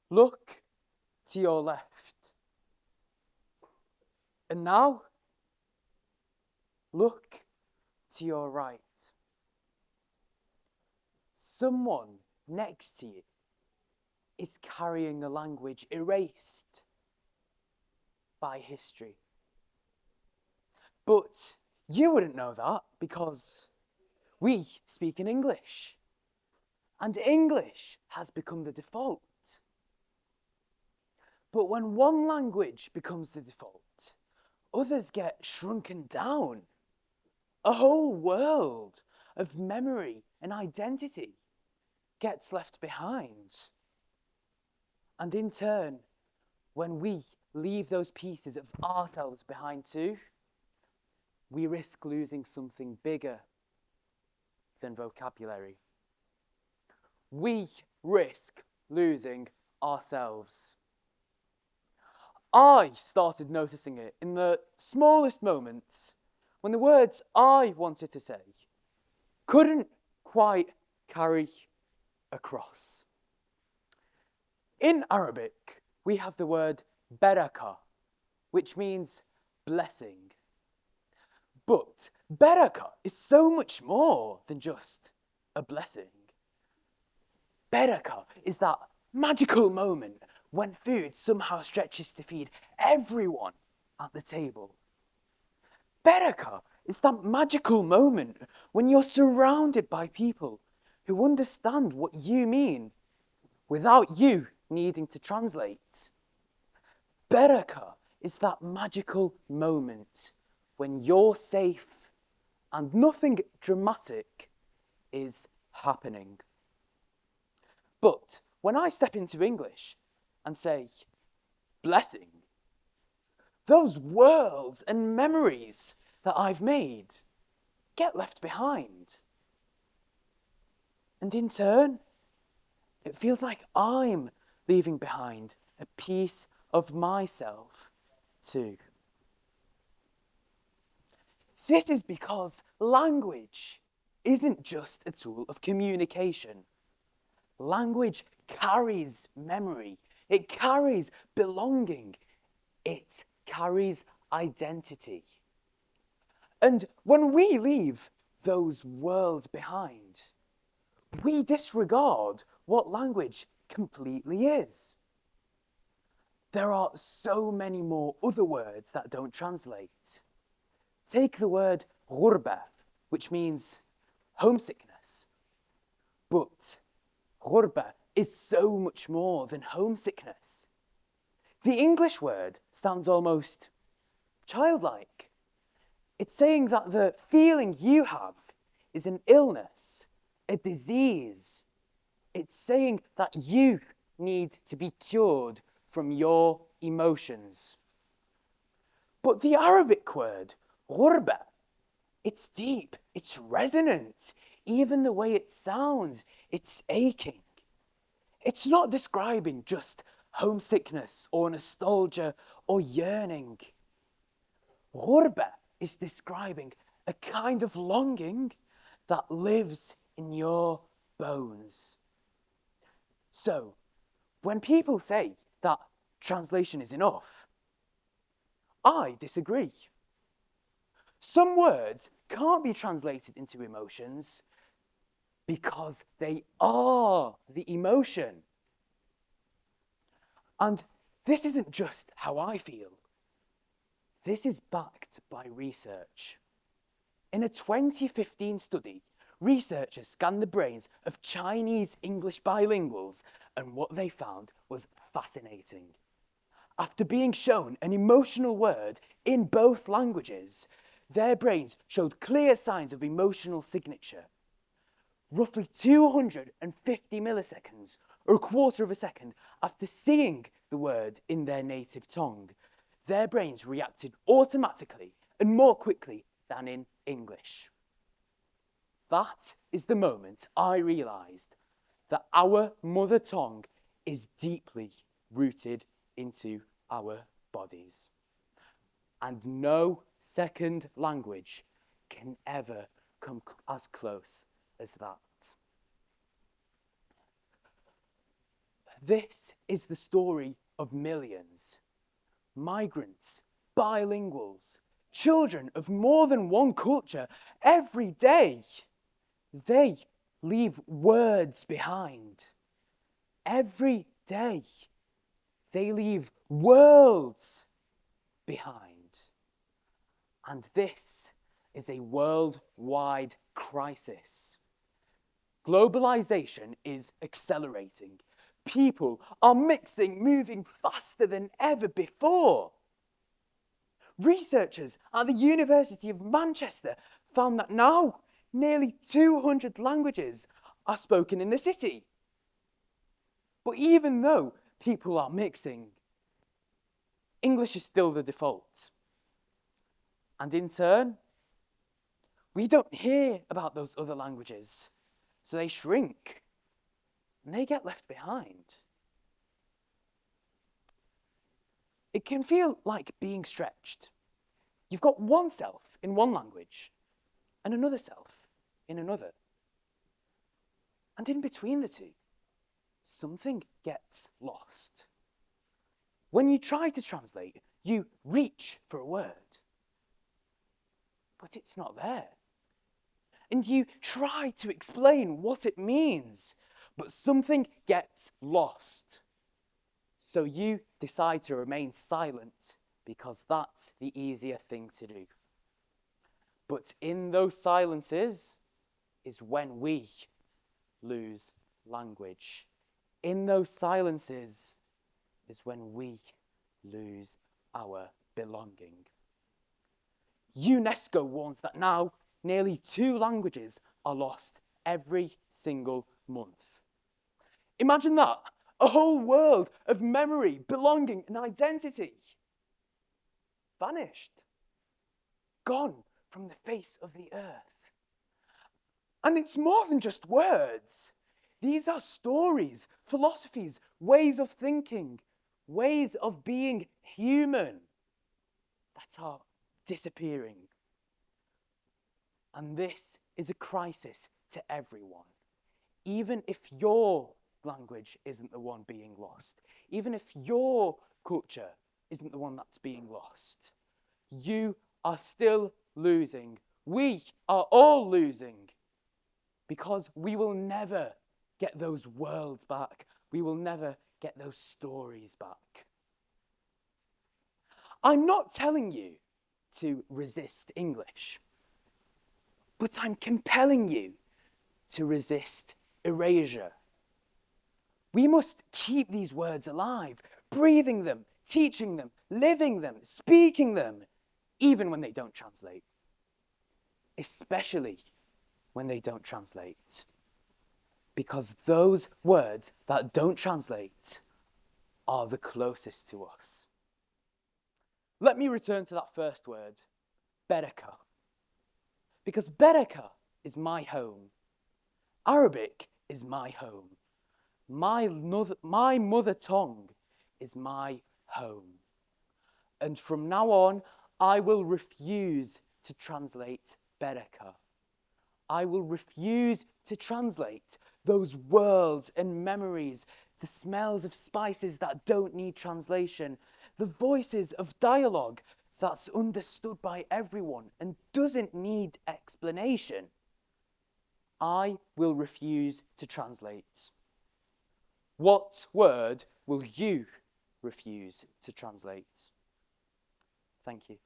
Look to your left. And now, look to your right. Someone next to you is carrying a language erased by history. But you wouldn't know that because we speak in English. And English has become the default. But when one language becomes the default, others get shrunken down. A whole world of memory and identity gets left behind. And in turn, when we leave those pieces of ourselves behind too, we risk losing something bigger than vocabulary. We risk losing ourselves. I started noticing it in the smallest moments when the words I wanted to say couldn't quite carry across. In Arabic, we have the word barakah, which means blessing. But barakah is so much more than just a blessing. Barakah is that magical moment when food somehow stretches to feed everyone at the table. Barakah is that magical moment when you're surrounded by people who understand what you mean without you needing to translate. Barakah is that magical moment when you're safe and nothing dramatic is happening. But when I step into English and say, blessing, those worlds and memories that I've made get left behind. And in turn, it feels like I'm leaving behind a piece of myself too. This is because language isn't just a tool of communication. Language carries memory. It carries belonging. It carries identity. And when we leave those worlds behind, we disregard what language completely is. There are so many more other words that don't translate. Take the word غربة, which means homesickness. But غربة is so much more than homesickness. The English word sounds almost childlike. It's saying that the feeling you have is an illness, a disease. It's saying that you need to be cured from your emotions. But the Arabic word, غربة, it's deep, it's resonant. Even the way it sounds, it's aching. It's not describing just homesickness or nostalgia or yearning. غربة is describing a kind of longing that lives in your bones. So, when people say that translation is enough, I disagree. Some words can't be translated into emotions because they are the emotion. And this isn't just how I feel. This is backed by research. In a 2015 study, researchers scanned the brains of Chinese English bilinguals, and what they found was fascinating. After being shown an emotional word in both languages, their brains showed clear signs of emotional signature. Roughly 250 milliseconds, or a quarter of a second, after seeing the word in their native tongue, their brains reacted automatically and more quickly than in English. That is the moment I realised that our mother tongue is deeply rooted into our bodies. And no second language can ever come as close as that. This is the story of millions. Migrants, bilinguals, children of more than one culture every day. They leave words behind. Every day, they leave worlds behind. And this is a worldwide crisis. Globalization is accelerating. People are mixing, moving faster than ever before. Researchers at the University of Manchester found that now nearly 200 languages are spoken in the city. But even though people are mixing, English is still the default. And in turn, we don't hear about those other languages, so they shrink and they get left behind. It can feel like being stretched. You've got one self in one language and another self in another. And in between the two, something gets lost. When you try to translate, you reach for a word, but it's not there. And you try to explain what it means, but something gets lost. So you decide to remain silent because that's the easier thing to do. But in those silences is when we lose language. In those silences is when we lose our belonging. UNESCO warns that now nearly 2 languages are lost every single month. Imagine that, a whole world of memory, belonging, and identity. Vanished. Gone from the face of the earth. And it's more than just words. These are stories, philosophies, ways of thinking, ways of being human that are disappearing. And this is a crisis to everyone. Even if your language isn't the one being lost, even if your culture isn't the one that's being lost, you are still losing. We are all losing because we will never get those worlds back. We will never get those stories back. I'm not telling you to resist English, but I'm compelling you to resist erasure. We must keep these words alive, breathing them, teaching them, living them, speaking them, even when they don't translate. Especially when they don't translate. Because those words that don't translate are the closest to us. Let me return to that first word, bereka. Because bereka is my home. Arabic is my home. My mother tongue is my home. And from now on, I will refuse to translate bereka. I will refuse to translate those worlds and memories, the smells of spices that don't need translation, the voices of dialogue that's understood by everyone and doesn't need explanation. I will refuse to translate. What word will you refuse to translate? Thank you.